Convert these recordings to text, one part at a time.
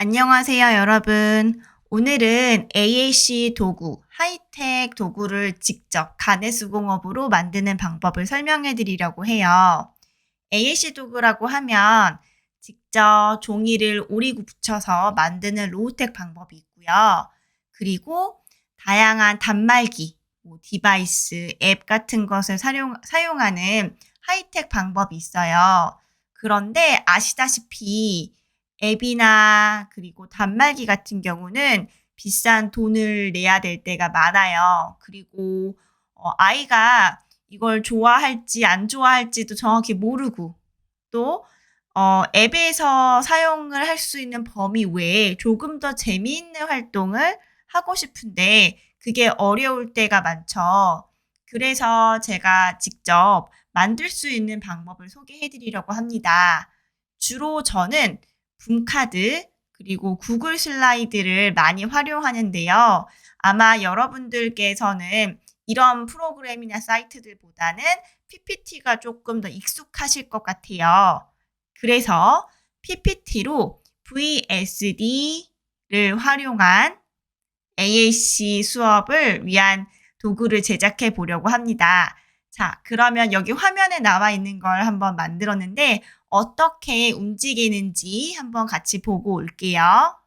안녕하세요, 여러분. 오늘은 AAC 도구, 하이텍 도구를 직접 가내수공업으로 만드는 방법을 설명해 드리려고 해요. AAC 도구라고 하면 직접 종이를 오리고 붙여서 만드는 로우텍 방법이 있고요. 그리고 다양한 단말기, 디바이스, 앱 같은 것을 사용하는 하이텍 방법이 있어요. 그런데 아시다시피 앱이나 그리고 단말기 같은 경우는 비싼 돈을 내야 될 때가 많아요. 그리고 아이가 이걸 좋아할지 안 좋아할지도 정확히 모르고 또 앱에서 사용을 할 수 있는 범위 외에 조금 더 재미있는 활동을 하고 싶은데 그게 어려울 때가 많죠. 그래서 제가 직접 만들 수 있는 방법을 소개해 드리려고 합니다. 주로 저는 붐카드 그리고 구글 슬라이드를 많이 활용하는데요. 아마 여러분들께서는 이런 프로그램이나 사이트들보다는 PPT가 조금 더 익숙하실 것 같아요. 그래서 PPT로 VSD를 활용한 AAC 수업을 위한 도구를 제작해 보려고 합니다. 자, 그러면 여기 화면에 나와 있는 걸 한번 만들었는데 어떻게 움직이는지 한번 같이 보고 올게요.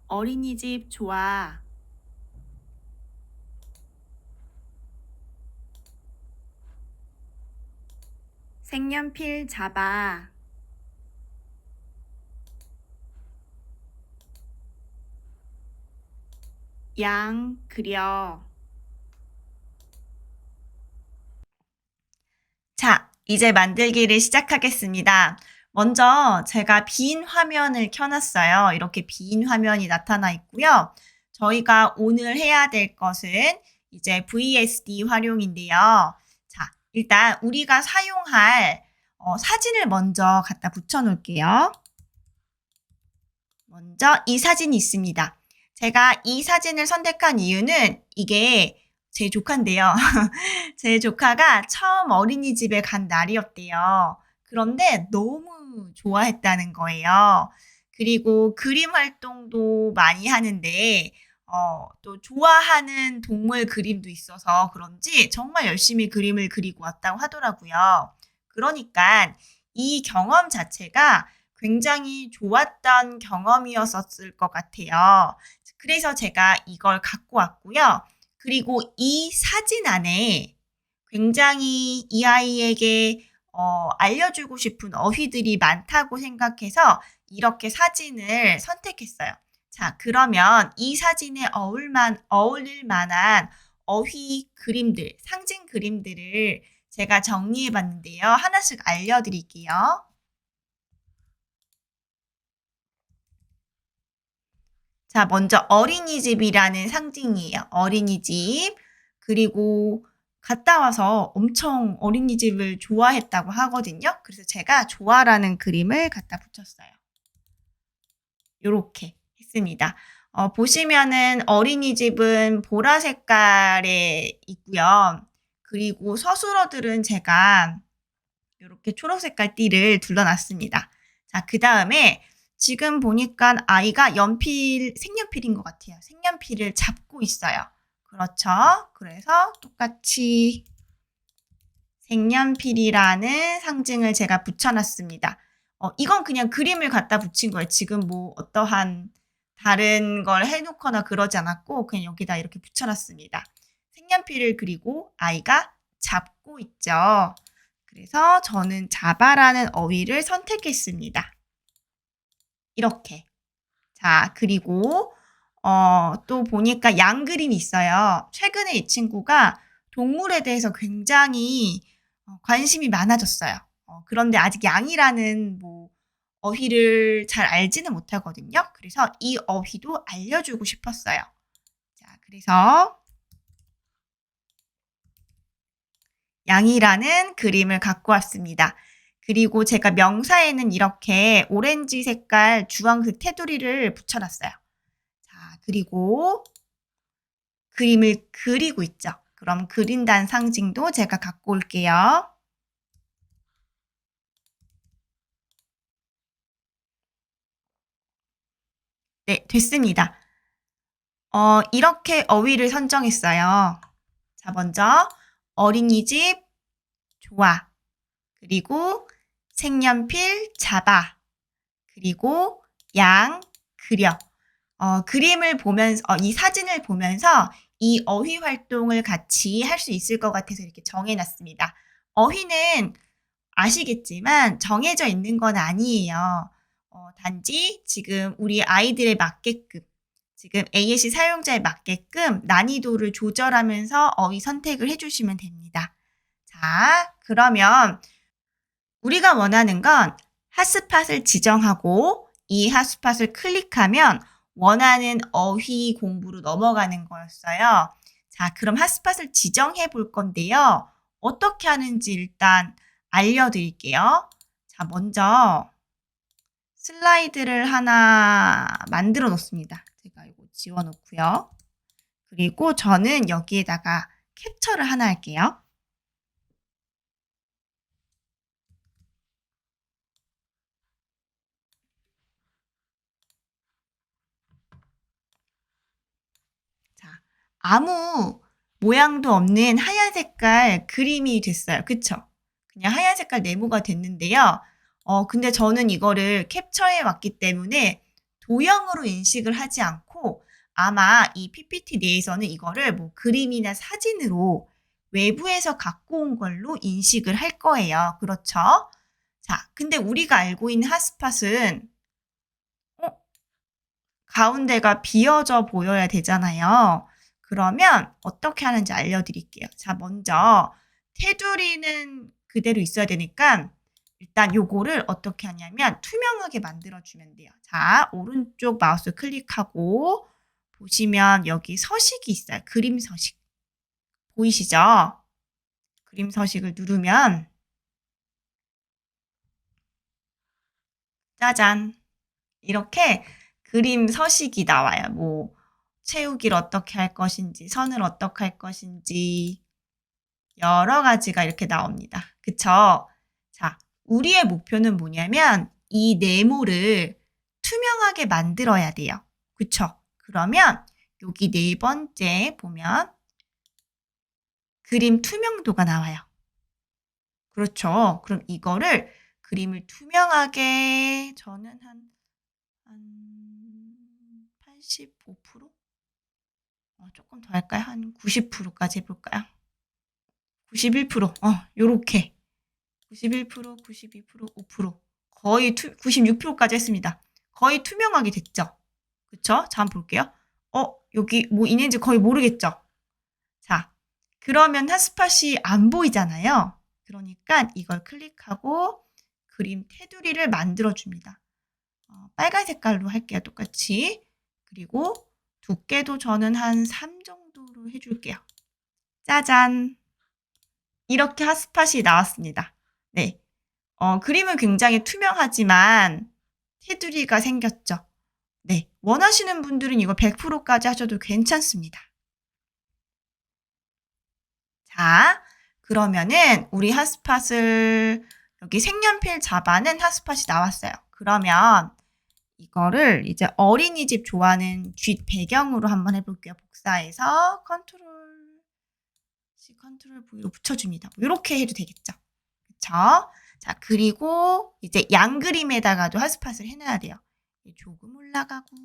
어린이집 좋아. 색연필 잡아. 양 그려. 자, 이제 만들기를 시작하겠습니다. 먼저 제가 빈 화면을 켜놨어요. 이렇게 빈 화면이 나타나 있고요. 저희가 오늘 해야 될 것은 이제 VSD 활용인데요. 자, 일단 우리가 사용할 사진을 먼저 갖다 붙여 놓을게요. 먼저 이 사진이 있습니다. 제가 이 사진을 선택한 이유는 이게 제 조카인데요. 제 조카가 처음 어린이집에 간 날이었대요. 그런데 너무 좋아했다는 거예요. 그리고 그림 활동도 많이 하는데, 또 좋아하는 동물 그림도 있어서 그런지 정말 열심히 그림을 그리고 왔다고 하더라고요. 그러니까 이 경험 자체가 굉장히 좋았던 경험이었을 것 같아요. 그래서 제가 이걸 갖고 왔고요. 그리고 이 사진 안에 굉장히 이 아이에게 알려주고 싶은 어휘들이 많다고 생각해서 이렇게 사진을 선택했어요. 자, 그러면 이 사진에 어울릴 만한 어휘 그림들, 상징 그림들을 제가 정리해 봤는데요. 하나씩 알려드릴게요. 자, 먼저 어린이집이라는 상징이에요. 어린이집. 그리고 갔다 와서 엄청 어린이집을 좋아했다고 하거든요. 그래서 제가 좋아라는 그림을 갖다 붙였어요. 요렇게 했습니다. 보시면은 어린이집은 보라 색깔에 있고요. 그리고 서술어들은 제가 요렇게 초록 색깔 띠를 둘러놨습니다. 자, 그 다음에 지금 보니까 아이가 색연필인 것 같아요. 색연필을 잡고 있어요. 그렇죠? 그래서 똑같이 색연필이라는 상징을 제가 붙여놨습니다. 이건 그냥 그림을 갖다 붙인 거예요. 지금 뭐 어떠한 다른 걸 해놓거나 그러지 않았고 그냥 여기다 이렇게 붙여놨습니다. 색연필을 그리고 아이가 잡고 있죠. 그래서 저는 잡아라는 어휘를 선택했습니다. 이렇게. 자, 그리고 또 보니까 양 그림이 있어요. 최근에 이 친구가 동물에 대해서 굉장히 관심이 많아졌어요. 그런데 아직 양이라는 뭐 어휘를 잘 알지는 못하거든요. 그래서 이 어휘도 알려주고 싶었어요. 자, 그래서 양이라는 그림을 갖고 왔습니다. 그리고 제가 명사에는 이렇게 오렌지 색깔 주황색 테두리를 붙여놨어요. 자, 그리고 그림을 그리고 있죠. 그럼 그린다는 상징도 제가 갖고 올게요. 네, 됐습니다. 이렇게 어휘를 선정했어요. 자, 먼저 어린이집 좋아. 그리고 색연필 잡아. 그리고 양 그려. 그림을 보면서, 이 사진을 보면서 이 어휘 활동을 같이 할 수 있을 것 같아서 이렇게 정해놨습니다. 어휘는 아시겠지만 정해져 있는 건 아니에요. 단지 지금 우리 아이들에 맞게끔, 지금 ASC 사용자에 맞게끔 난이도를 조절하면서 어휘 선택을 해주시면 됩니다. 자, 그러면 우리가 원하는 건 핫스팟을 지정하고 이 핫스팟을 클릭하면 원하는 어휘 공부로 넘어가는 거였어요. 자, 그럼 핫스팟을 지정해 볼 건데요. 어떻게 하는지 일단 알려드릴게요. 자, 먼저 슬라이드를 하나 만들어 놓습니다. 제가 이거 지워 놓고요. 그리고 저는 여기에다가 캡처를 하나 할게요. 자, 아무 모양도 없는 하얀 색깔 그림이 됐어요. 그쵸? 그냥 하얀 색깔 네모가 됐는데요. 근데 저는 이거를 캡처해 왔기 때문에 도형으로 인식을 하지 않고 아마 이 PPT 내에서는 이거를 뭐 그림이나 사진으로 외부에서 갖고 온 걸로 인식을 할 거예요. 그렇죠? 자, 근데 우리가 알고 있는 핫스팟은 가운데가 비어져 보여야 되잖아요. 그러면 어떻게 하는지 알려드릴게요. 자, 먼저 테두리는 그대로 있어야 되니까 일단 요거를 어떻게 하냐면 투명하게 만들어주면 돼요. 자, 오른쪽 마우스 클릭하고 보시면 여기 서식이 있어요. 그림 서식. 보이시죠? 그림 서식을 누르면 짜잔. 이렇게 그림 서식이 나와요. 뭐 채우기를 어떻게 할 것인지, 선을 어떻게 할 것인지 여러 가지가 이렇게 나옵니다. 그쵸? 자, 우리의 목표는 뭐냐면 이 네모를 투명하게 만들어야 돼요. 그쵸? 그러면 여기 네 번째 보면 그림 투명도가 나와요. 그렇죠? 그럼 이거를 그림을 투명하게 저는 한 85%? 조금 더 할까요? 한 90%까지 해볼까요? 91%, 요렇게. 91%, 92%, 5%. 거의 96%까지 했습니다. 거의 투명하게 됐죠? 그쵸? 자, 한번 볼게요. 여기 뭐 있는지 거의 모르겠죠? 자, 그러면 핫스팟이 안 보이잖아요. 그러니까 이걸 클릭하고 그림 테두리를 만들어줍니다. 빨간 색깔로 할게요. 똑같이. 그리고 두께도 저는 한 3 정도로 해줄게요. 짜잔. 이렇게 핫스팟이 나왔습니다. 네. 그림은 굉장히 투명하지만 테두리가 생겼죠. 네. 원하시는 분들은 이거 100%까지 하셔도 괜찮습니다. 자, 그러면은 우리 핫스팟을 여기 색연필 잡아는 핫스팟이 나왔어요. 그러면 이거를 이제 어린이집 좋아하는 뒷 배경으로 한번 해볼게요. 복사해서 컨트롤 C, 컨트롤 V로 붙여줍니다. 이렇게 해도 되겠죠. 그쵸? 자, 그리고 이제 양 그림에다가도 핫스팟을 해놔야 돼요. 조금 올라가고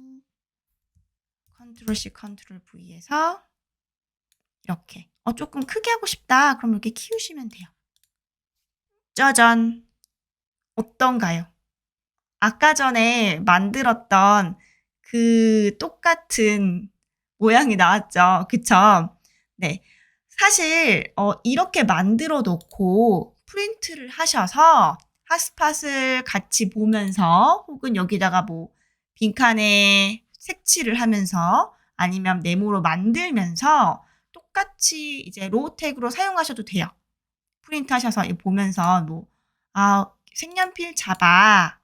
컨트롤 C, 컨트롤 V에서 이렇게 조금 크게 하고 싶다. 그럼 이렇게 키우시면 돼요. 짜잔! 어떤가요? 아까 전에 만들었던 그 똑같은 모양이 나왔죠. 그쵸? 네. 사실 이렇게 만들어 놓고 프린트를 하셔서 핫스팟을 같이 보면서 혹은 여기다가 뭐 빈칸에 색칠을 하면서 아니면 네모로 만들면서 똑같이 이제 로우텍으로 사용하셔도 돼요. 프린트 하셔서 보면서 뭐 색연필 잡아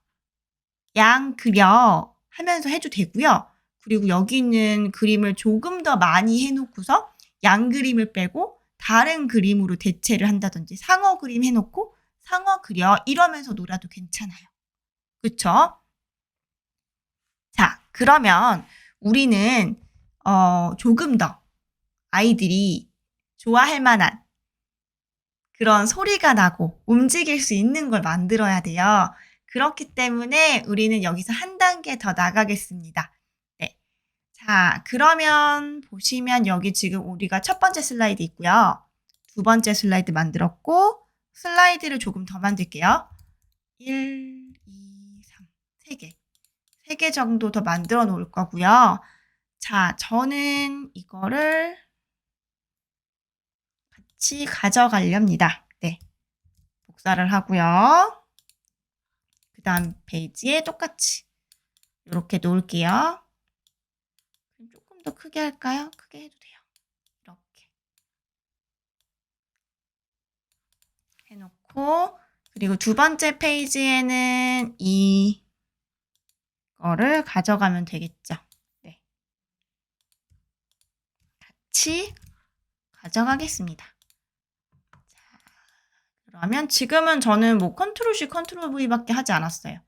양 그려 하면서 해도 되고요. 그리고 여기 있는 그림을 조금 더 많이 해놓고서 양 그림을 빼고 다른 그림으로 대체를 한다든지 상어 그림 해놓고 상어 그려 이러면서 놀아도 괜찮아요. 그쵸? 자, 그러면 우리는 조금 더 아이들이 좋아할 만한 그런 소리가 나고 움직일 수 있는 걸 만들어야 돼요. 그렇기 때문에 우리는 여기서 한 단계 더 나가겠습니다. 네. 자, 그러면 보시면 여기 지금 우리가 첫 번째 슬라이드 있고요. 두 번째 슬라이드 만들었고 슬라이드를 조금 더 만들게요. 1, 2, 3, 3개. 3개 정도 더 만들어 놓을 거고요. 자, 저는 이거를 같이 가져가렵니다. 네. 복사를 하고요. 그 다음 페이지에 똑같이 이렇게 놓을게요. 조금 더 크게 할까요? 크게 해도 돼요. 이렇게 해놓고 그리고 두 번째 페이지에는 이거를 가져가면 되겠죠. 네. 같이 가져가겠습니다. 그러면 지금은 저는 뭐 컨트롤 C, 컨트롤 V밖에 하지 않았어요.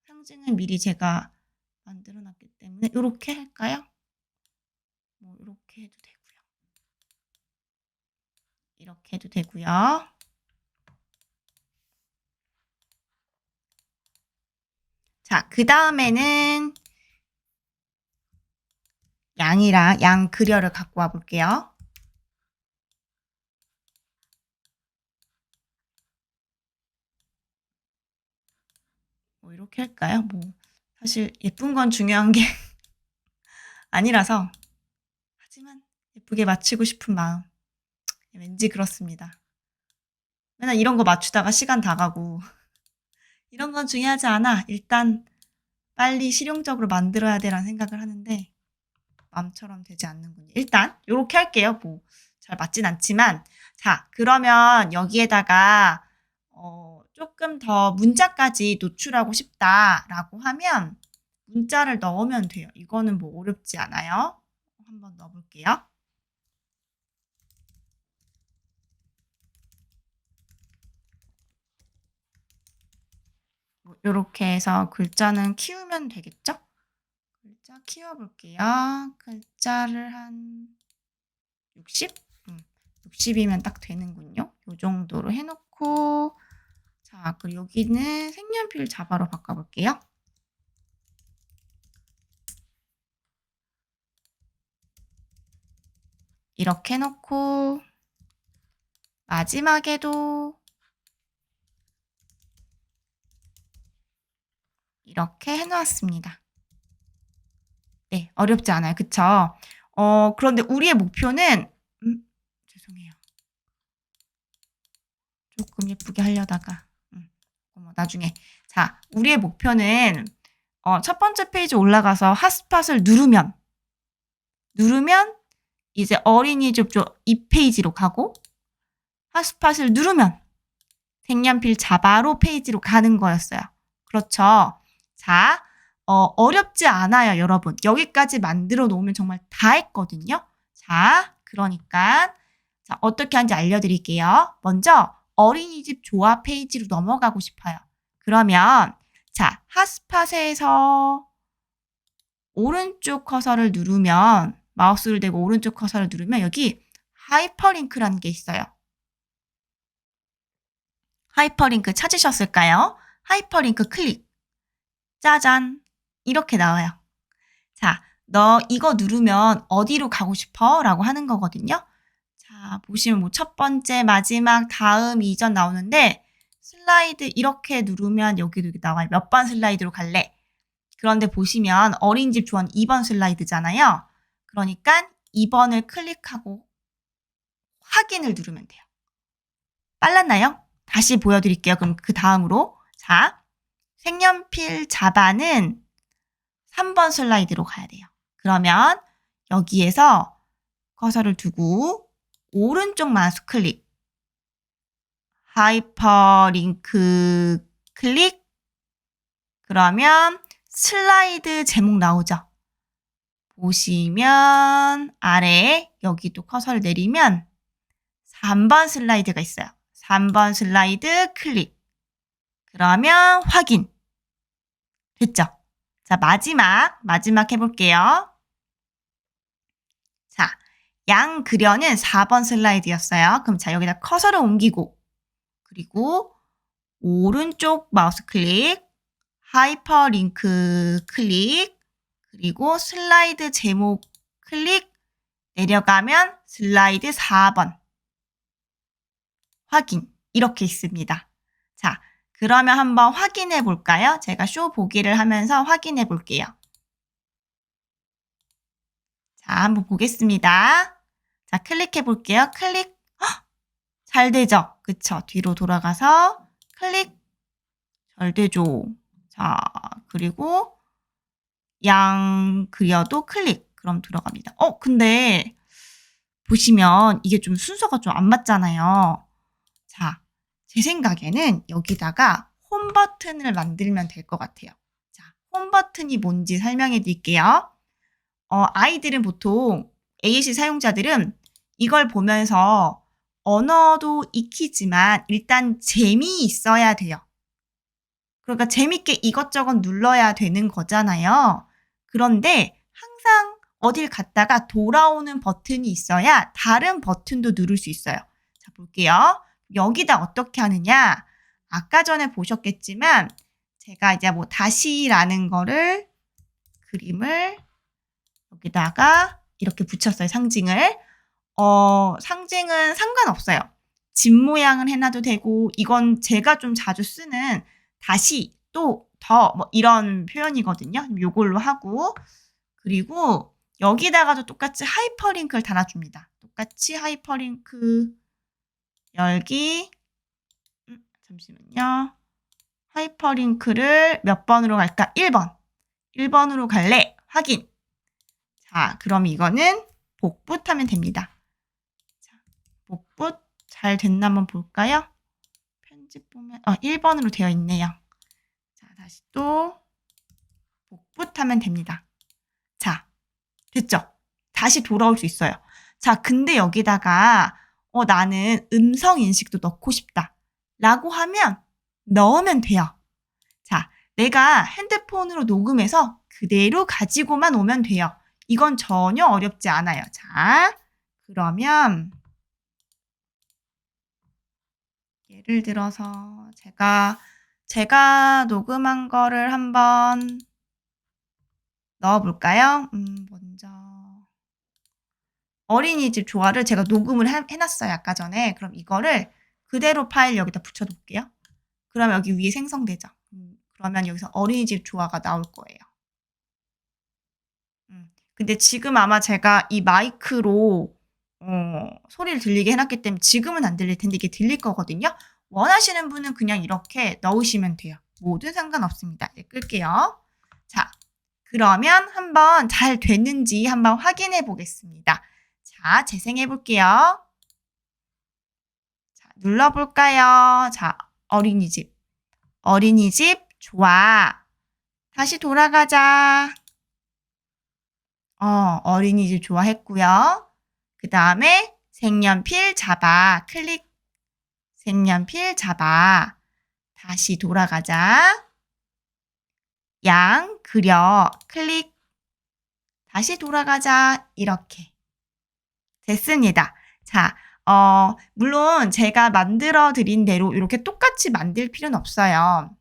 상징은 미리 제가 만들어 놨기 때문에 이렇게 할까요? 뭐 이렇게 해도 되고요. 이렇게 해도 되고요. 자, 그 다음에는 양이랑 양 그려를 갖고 와 볼게요. 뭐 이렇게 할까요? 뭐 사실 예쁜 건 중요한 게 아니라서 하지만 예쁘게 맞추고 싶은 마음 왠지 그렇습니다. 맨날 이런 거 맞추다가 시간 다 가고 이런 건 중요하지 않아. 일단 빨리 실용적으로 만들어야 돼라는 생각을 하는데 마음처럼 되지 않는군요. 일단 이렇게 할게요. 뭐 잘 맞진 않지만 자 그러면 여기에다가 조금 더 문자까지 노출하고 싶다라고 하면 문자를 넣으면 돼요. 이거는 뭐 어렵지 않아요. 한번 넣어볼게요. 뭐 이렇게 해서 글자는 키우면 되겠죠? 글자 키워볼게요. 글자를 한 60? 60이면 딱 되는군요. 이 정도로 해놓고 자, 그리고 여기는 색연필 자바로 바꿔볼게요. 이렇게 해놓고 마지막에도 이렇게 해놓았습니다. 네, 어렵지 않아요. 그쵸? 그런데 우리의 목표는 죄송해요. 조금 예쁘게 하려다가 나중에 자, 우리의 목표는 첫 번째 페이지 올라가서 핫스팟을 누르면 이제 어린이집 2페이지로 가고 핫스팟을 누르면 색연필 자바로 페이지로 가는 거였어요. 그렇죠? 자, 어렵지 않아요, 여러분. 여기까지 만들어 놓으면 정말 다 했거든요. 자, 그러니까 자, 어떻게 하는지 알려드릴게요. 먼저 어린이집 조합 페이지로 넘어가고 싶어요. 그러면 자, 핫스팟에서 오른쪽 커서를 누르면 마우스를 대고 오른쪽 커서를 누르면 여기 하이퍼링크라는 게 있어요. 하이퍼링크 찾으셨을까요? 하이퍼링크 클릭. 짜잔. 이렇게 나와요. 자, 너 이거 누르면 어디로 가고 싶어? 라고 하는 거거든요. 자, 보시면 뭐 첫 번째, 마지막, 다음, 이전 나오는데 슬라이드 이렇게 누르면 여기도 이렇게 나와요. 몇 번 슬라이드로 갈래? 그런데 보시면 어린이집 조합 2번 슬라이드잖아요. 그러니까 2번을 클릭하고 확인을 누르면 돼요. 빨랐나요? 다시 보여드릴게요. 그럼 그 다음으로 자, 색연필 자바는 3번 슬라이드로 가야 돼요. 그러면 여기에서 커서를 두고 오른쪽 마우스 클릭 하이퍼링크 클릭 그러면 슬라이드 제목 나오죠. 보시면 아래에 여기도 커서를 내리면 3번 슬라이드가 있어요. 3번 슬라이드 클릭. 그러면 확인. 됐죠? 자, 마지막 해볼게요. 자, 양 그려는 4번 슬라이드였어요. 그럼 자, 여기다 커서를 옮기고, 그리고 오른쪽 마우스 클릭, 하이퍼링크 클릭, 그리고 슬라이드 제목 클릭, 내려가면 슬라이드 4번. 확인. 이렇게 있습니다. 자, 그러면 한번 확인해 볼까요? 제가 쇼 보기를 하면서 확인해 볼게요. 자, 한번 보겠습니다. 자, 클릭해 볼게요. 클릭. 헉! 잘 되죠? 그쵸? 뒤로 돌아가서 클릭. 잘 되죠? 자, 그리고 양 그려도 클릭. 그럼 들어갑니다. 근데 보시면 이게 좀 순서가 좀 안 맞잖아요. 자, 제 생각에는 여기다가 홈 버튼을 만들면 될 것 같아요. 자, 홈 버튼이 뭔지 설명해 드릴게요. 아이들은 보통 AAC 사용자들은 이걸 보면서 언어도 익히지만 일단 재미있어야 돼요. 그러니까 재밌게 이것저것 눌러야 되는 거잖아요. 그런데 항상 어딜 갔다가 돌아오는 버튼이 있어야 다른 버튼도 누를 수 있어요. 자, 볼게요. 여기다 어떻게 하느냐? 아까 전에 보셨겠지만 제가 이제 뭐 다시라는 거를 그림을 여기다가 이렇게 붙였어요. 상징을. 상징은 상관없어요. 집 모양을 해놔도 되고 이건 제가 좀 자주 쓰는 다시 또 더 뭐 이런 표현이거든요. 요걸로 하고 그리고 여기다가도 똑같이 하이퍼링크를 달아줍니다. 똑같이 하이퍼링크 열기 잠시만요. 하이퍼링크를 몇 번으로 갈까? 1번. 1번으로 갈래? 확인. 자, 그럼 이거는 복붙하면 됩니다. 자, 복붙 잘 됐나 한번 볼까요? 편집 보면 1번으로 되어 있네요. 자, 다시 또 복붙하면 됩니다. 자, 됐죠? 다시 돌아올 수 있어요. 자, 근데 여기다가 나는 음성 인식도 넣고 싶다. 라고 하면 넣으면 돼요. 자, 내가 핸드폰으로 녹음해서 그대로 가지고만 오면 돼요. 이건 전혀 어렵지 않아요. 자, 그러면 예를 들어서 제가 녹음한 거를 한번 넣어볼까요? 먼저 어린이집 조화를 제가 녹음을 해놨어요. 아까 전에. 그럼 이거를 그대로 파일 여기다 붙여놓을게요. 그러면 여기 위에 생성되죠. 그러면 여기서 어린이집 조화가 나올 거예요. 근데 지금 아마 제가 이 마이크로 소리를 들리게 해놨기 때문에 지금은 안 들릴 텐데 이게 들릴 거거든요. 원하시는 분은 그냥 이렇게 넣으시면 돼요. 뭐든 상관없습니다. 이제 끌게요. 자, 그러면 한번 잘 됐는지 한번 확인해 보겠습니다. 자, 재생해 볼게요. 자, 눌러볼까요? 자, 어린이집 좋아. 다시 돌아가자. 어린이집 좋아했고요. 그 다음에 색연필 잡아. 클릭. 색연필 잡아. 다시 돌아가자. 양 그려. 클릭. 다시 돌아가자. 이렇게. 됐습니다. 자, 물론 제가 만들어 드린 대로 이렇게 똑같이 만들 필요는 없어요.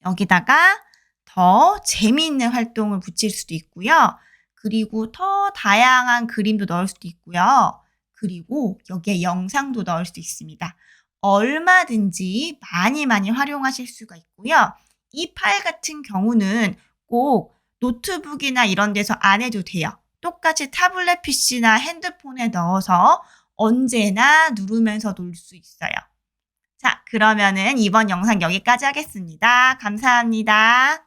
여기다가 더 재미있는 활동을 붙일 수도 있고요. 그리고 더 다양한 그림도 넣을 수도 있고요. 그리고 여기에 영상도 넣을 수도 있습니다. 얼마든지 많이 활용하실 수가 있고요. 이 파일 같은 경우는 꼭 노트북이나 이런 데서 안 해도 돼요. 똑같이 타블렛 PC나 핸드폰에 넣어서 언제나 누르면서 놀 수 있어요. 자, 그러면은 이번 영상 여기까지 하겠습니다. 감사합니다.